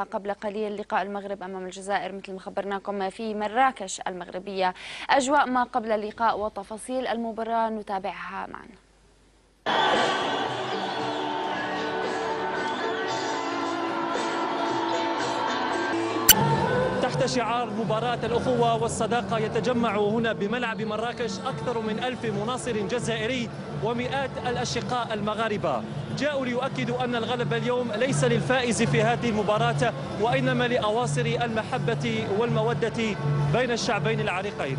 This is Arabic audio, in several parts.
قبل قليل لقاء المغرب أمام الجزائر مثل ما خبرناكم في مراكش المغربية. أجواء ما قبل اللقاء وتفاصيل المباراة نتابعها معنا. تحت شعار مباراة الأخوة والصداقة يتجمع هنا بملعب مراكش أكثر من 1000 مناصر جزائري ومئات الأشقاء المغاربة. جاءوا ليؤكدوا أن الغلبة اليوم ليس للفائز في هذه المباراة وإنما لأواصر المحبة والمودة بين الشعبين العريقين.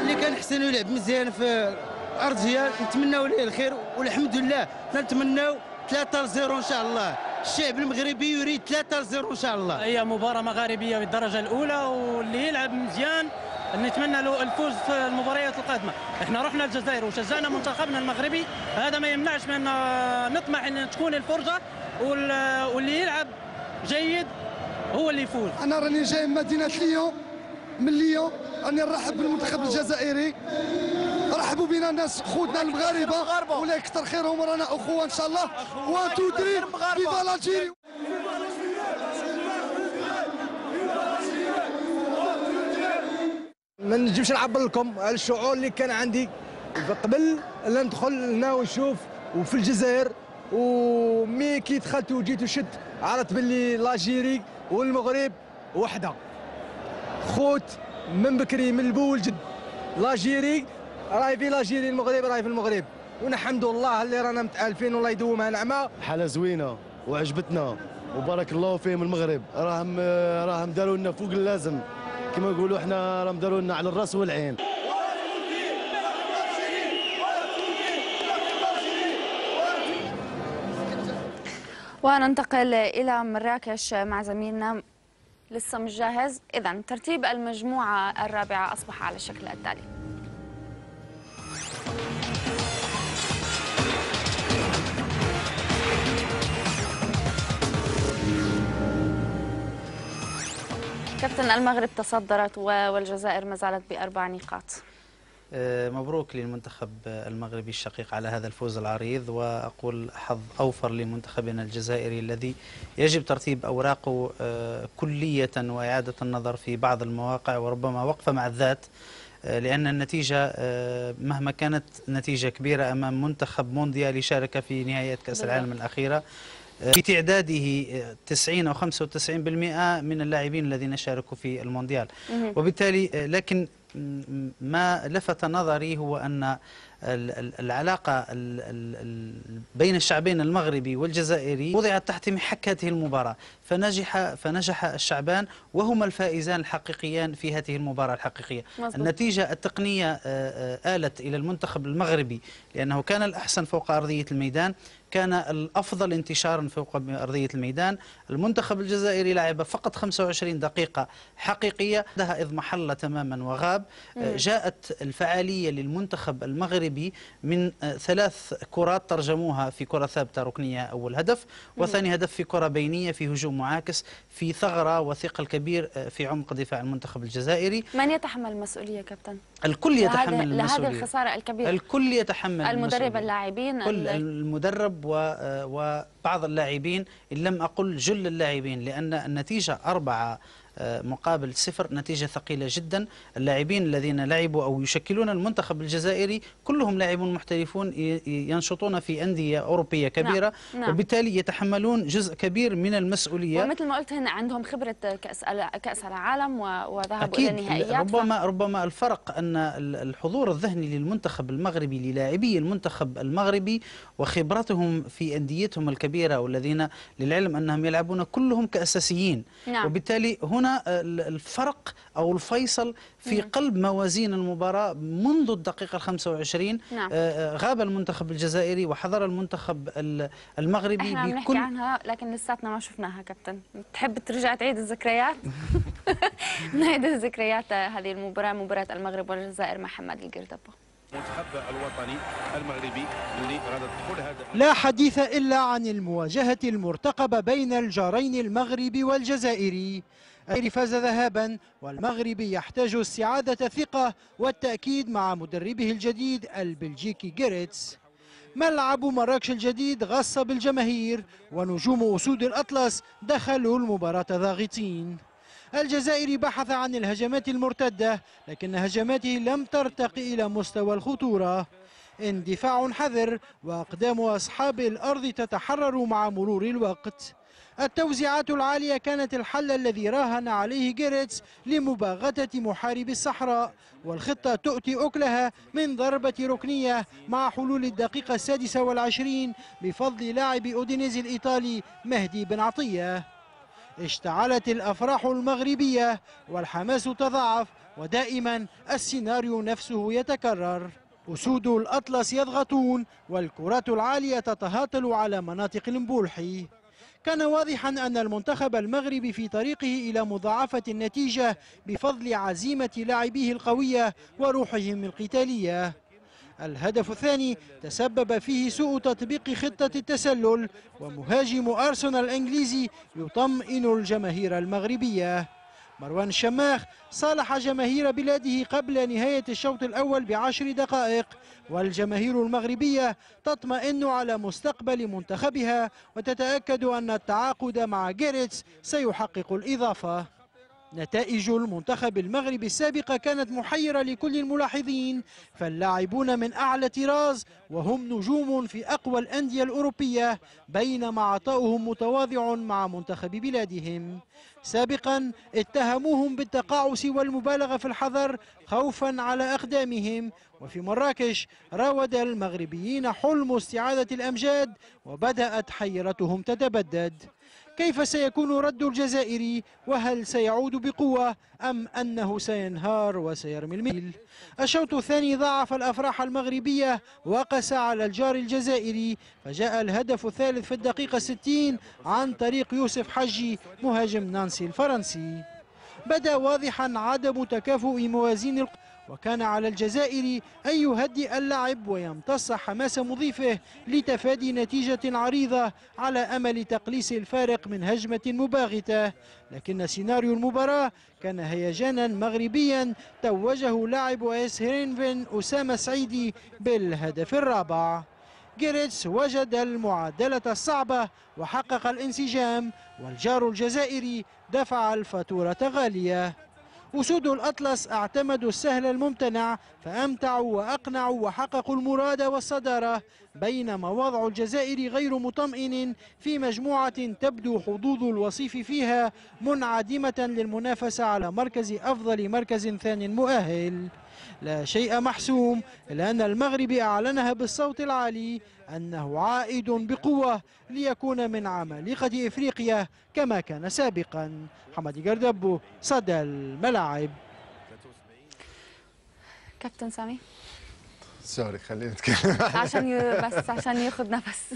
اللي كان حسن يلعب مزيان في ارضيال نتمناو ليه الخير والحمد لله. نتمناو 3-0 ان شاء الله. الشعب المغربي يريد 3-0 ان شاء الله. هي مباراه مغاربيه بالدرجه الاولى واللي يلعب مزيان نتمنى له الفوز في المباريات القادمه. احنا رحنا الجزائر وشجعنا منتخبنا المغربي، هذا ما يمنعش من نطمح ان تكون الفرصه واللي يلعب جيد هو اللي يفوز. انا راني جاي من مدينه ليون، من ليون راني نرحب بالمنتخب الجزائري. رحبوا بنا الناس خوتنا المغاربه ولا يكثر خيرهم، رانا اخوه ان شاء الله. 1 2 3 فيفا لاجيري. ما نجمش نعبر لكم على الشعور اللي كان عندي قبل لا ندخل هنا ونشوف وفي الجزائر، ومي كي دخلت وجيت وشت عرفت باللي لاجيري والمغرب وحده خوت من بكري من البو والجد. لاجيري راهي في لاجيري، المغرب راهي في المغرب، ونحمد الله اللي رانا متالفين والله يدومها نعمه. حاله زوينه وعجبتنا وبارك الله فيهم. المغرب راهم داروا لنا فوق اللازم، كما نقولوا احنا راهم داروا لنا على الراس والعين. وننتقل إلى مراكش مع زميلنا لسه مش جاهز. إذن ترتيب المجموعة الرابعة أصبح على الشكل التالي: كابتن المغرب تصدرت والجزائر ما زالت ب4 نقاط. مبروك للمنتخب المغربي الشقيق على هذا الفوز العريض، وأقول حظ أوفر لمنتخبنا الجزائري الذي يجب ترتيب أوراقه كلية وإعادة النظر في بعض المواقع وربما وقفة مع الذات، لأن النتيجة مهما كانت نتيجة كبيرة أمام منتخب مونديالي شارك في نهايات كأس العالم الأخيرة في تعداده 90 أو 95% من اللاعبين الذين شاركوا في المونديال، وبالتالي لكن ما لفت نظري هو أن العلاقة بين الشعبين المغربي والجزائري وضعت تحت محك هذه المباراة، فنجح الشعبان وهما الفائزان الحقيقيان في هذه المباراة الحقيقية. مزبوط. النتيجة التقنية آلت إلى المنتخب المغربي لأنه كان الأحسن فوق أرضية الميدان، كان الأفضل انتشارا فوق أرضية الميدان. المنتخب الجزائري لعب فقط 25 دقيقة حقيقية، ده اضمحل تماما وغاب. جاءت الفعالية للمنتخب المغربي من 3 كرات ترجموها في كرة ثابتة ركنية أول هدف، وثاني هدف في كرة بينية في هجوم معاكس في ثغرة وثقل كبير في عمق دفاع المنتخب الجزائري. من يتحمل المسؤولية كابتن؟ الكل يتحمل المسؤولية لهذه الخسارة الكبيرة. الكل يتحمل المدرب، اللاعبين، المدرب وبعض اللاعبين، إن لم أقل جل اللاعبين، لأن النتيجة 4 مقابل 0 نتيجة ثقيلة جدا. اللاعبين الذين لعبوا أو يشكلون المنتخب الجزائري كلهم لاعبون محترفون ينشطون في أندية أوروبية كبيرة. نعم. وبالتالي يتحملون جزء كبير من المسؤولية، ومثل ما قلت هنا عندهم خبرة كأس العالم وذهبوا إلى النهائيات. ربما الفرق أن الحضور الذهني للمنتخب المغربي للاعبي المنتخب المغربي وخبرتهم في أنديتهم الكبيرة، والذين للعلم أنهم يلعبون كلهم كأساسيين. نعم. وبالتالي هنا الفرق أو الفيصل في قلب موازين المباراة منذ الدقيقة 25. نعم. غاب المنتخب الجزائري وحضر المنتخب المغربي. احنا بنحكي عنها لكن لساتنا ما شفناها. كابتن تحب ترجع تعيد الذكريات؟ نعيد الذكريات هذه المباراة، مباراة المغرب والجزائر مع حماد القردبة. المنتخب الوطني المغربي اللي غادي تدخل هذا. لا حديث إلا عن المواجهة المرتقبة بين الجارين المغربي والجزائري. الجزائر فاز ذهابا والمغربي يحتاج استعادة الثقة والتأكيد مع مدربه الجديد البلجيكي جيريتس. ملعب مراكش الجديد غص بالجماهير ونجوم أسود الأطلس دخلوا المباراة ضاغطين. الجزائري بحث عن الهجمات المرتدة لكن هجماته لم ترتقي إلى مستوى الخطورة. اندفاع حذر وأقدام أصحاب الأرض تتحرر مع مرور الوقت. التوزيعات العالية كانت الحل الذي راهن عليه جيريتس لمباغتة محارب الصحراء، والخطة تؤتي أكلها من ضربة ركنية مع حلول الدقيقة 26 بفضل لاعب أودينيزي الإيطالي مهدي بن عطية. اشتعلت الأفراح المغربية والحماس تضاعف ودائما السيناريو نفسه يتكرر. أسود الأطلس يضغطون والكرات العالية تتهاطل على مناطق المبولحي. كان واضحا أن المنتخب المغربي في طريقه إلى مضاعفة النتيجة بفضل عزيمة لاعبيه القوية وروحهم القتالية. الهدف الثاني تسبب فيه سوء تطبيق خطة التسلل، ومهاجم أرسنال الإنجليزي يطمئن الجماهير المغربية. مروان الشماخ صالح جماهير بلاده قبل نهاية الشوط الأول ب10 دقائق، والجماهير المغربية تطمئن على مستقبل منتخبها وتتأكد أن التعاقد مع جيريتس سيحقق الإضافة. نتائج المنتخب المغربي السابقة كانت محيرة لكل الملاحظين، فاللاعبون من أعلى طراز وهم نجوم في أقوى الأندية الأوروبية، بينما عطاؤهم متواضع مع منتخب بلادهم. سابقا اتهموهم بالتقاعس والمبالغة في الحذر خوفا على أقدامهم، وفي مراكش راود المغربيين حلم استعادة الأمجاد وبدأت حيرتهم تتبدد. كيف سيكون رد الجزائري؟ وهل سيعود بقوة أم أنه سينهار وسيرمي الميل؟ الشوط الثاني ضاعف الأفراح المغربية وقسى على الجار الجزائري، فجاء الهدف الثالث في الدقيقة 60 عن طريق يوسف حجي مهاجم نانسي الفرنسي. بدا واضحا عدم تكافؤ موازين وكان على الجزائر أن يهدئ اللعب ويمتص حماس مضيفه لتفادي نتيجة عريضة على أمل تقليص الفارق من هجمة مباغتة، لكن سيناريو المباراة كان هيجانا مغربيا توجه لاعب AS هيرينفين أسامة سعيدي بالهدف الرابع. جيريتس وجد المعادلة الصعبة وحقق الانسجام، والجار الجزائري دفع الفاتورة غالية. أسود الأطلس اعتمدوا السهل الممتنع فأمتعوا وأقنعوا وحققوا المراد والصدارة، بينما وضع الجزائر غير مطمئن في مجموعة تبدو حظوظ الوصيف فيها منعدمة للمنافسة على مركز أفضل مركز ثاني مؤهل. لا شيء محسوم إلا أن المغرب أعلنها بالصوت العالي أنه عائد بقوة ليكون من عمالقة إفريقيا كما كان سابقا. حمدي جردبو، صدى الملاعب. كابتن سامي سوري خلينا نتكلم بس عشان ياخذ نفس.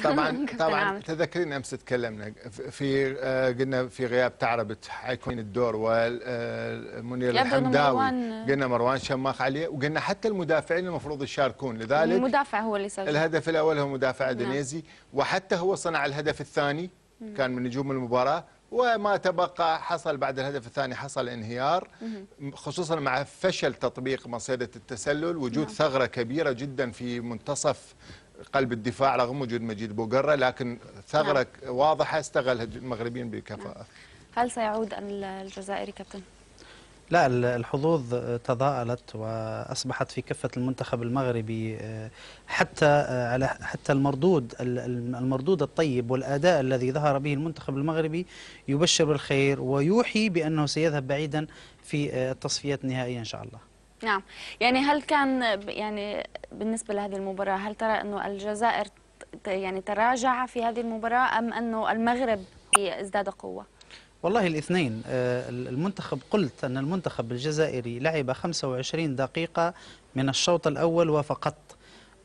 طبعا تذكرين امس تكلمنا في قلنا في غياب تعربت حيكون الدور والمنير الحمداوي، قلنا مروان شماخ عليه، وقلنا حتى المدافعين المفروض يشاركون، لذلك المدافع هو اللي سجل الهدف الاول، هو مدافع اندونيسي وحتى هو صنع الهدف الثاني كان من نجوم المباراه، وما تبقى حصل بعد الهدف الثاني حصل انهيار، خصوصا مع فشل تطبيق مصيدة التسلل، وجود ثغرة كبيرة جدا في منتصف قلب الدفاع رغم وجود مجيد بوقرة، لكن ثغرة واضحة استغلها المغربيين بكفاءة. هل سيعود الجزائري كابتن؟ لا، الحظوظ تضاءلت واصبحت في كفه المنتخب المغربي، حتى المردود الطيب والاداء الذي ظهر به المنتخب المغربي يبشر بالخير ويوحي بانه سيذهب بعيدا في التصفيات النهائيه ان شاء الله. نعم، يعني هل كان يعني بالنسبه لهذه المباراه هل ترى انه الجزائر يعني تراجع في هذه المباراه ام انه المغرب ازداد قوه؟ والله الاثنين. المنتخب، قلت أن المنتخب الجزائري لعب 25 دقيقة من الشوط الأول وفقط،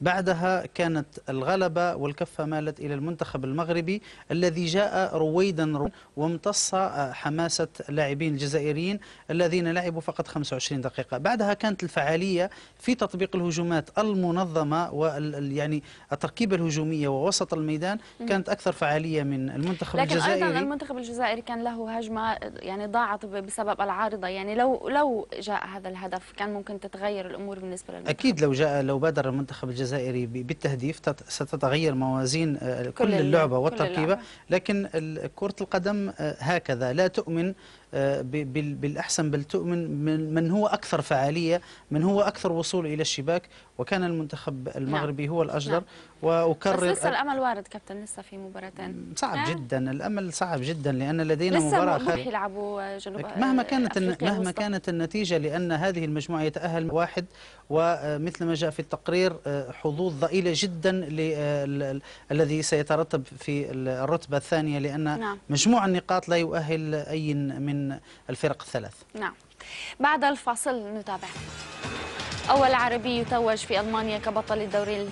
بعدها كانت الغلبة والكفة مالت إلى المنتخب المغربي الذي جاء رويدا وامتص حماسة اللاعبين الجزائريين الذين لعبوا فقط 25 دقيقة. بعدها كانت الفعالية في تطبيق الهجومات المنظمة يعني التركيبة الهجومية ووسط الميدان كانت أكثر فعالية من المنتخب الجزائري. لكن أيضا المنتخب الجزائري كان له هجمة يعني ضاعت بسبب العارضة، يعني لو جاء هذا الهدف كان ممكن تتغير الأمور بالنسبة للمنتخب. أكيد لو بادر المنتخب الجزائري بالتهديف ستتغير موازين كل اللعبة والتركيبة. لكن كرة القدم هكذا لا تؤمن بالأحسن بل تؤمن من هو أكثر فعالية، من هو أكثر وصول إلى الشباك، وكان المنتخب المغربي هو الأجدر. وأكرر بس لسه الأمل وارد كابتن، لسه في مباراتين صعب جدا، الأمل صعب جدا لأن لدينا مباراة لسه يلعبوا جنوب مهما كانت النتيجة، لأن هذه المجموعة يتأهل واحد، ومثل ما جاء في التقرير حظوظ ضئيلة جدا الذي سيترتب في الرتبة الثانية، لأن مجموع النقاط لا يؤهل أي من الفرق الثلاث. نعم. بعد الفاصل نتابع. أول عربي يتوج في ألمانيا كبطل الدوري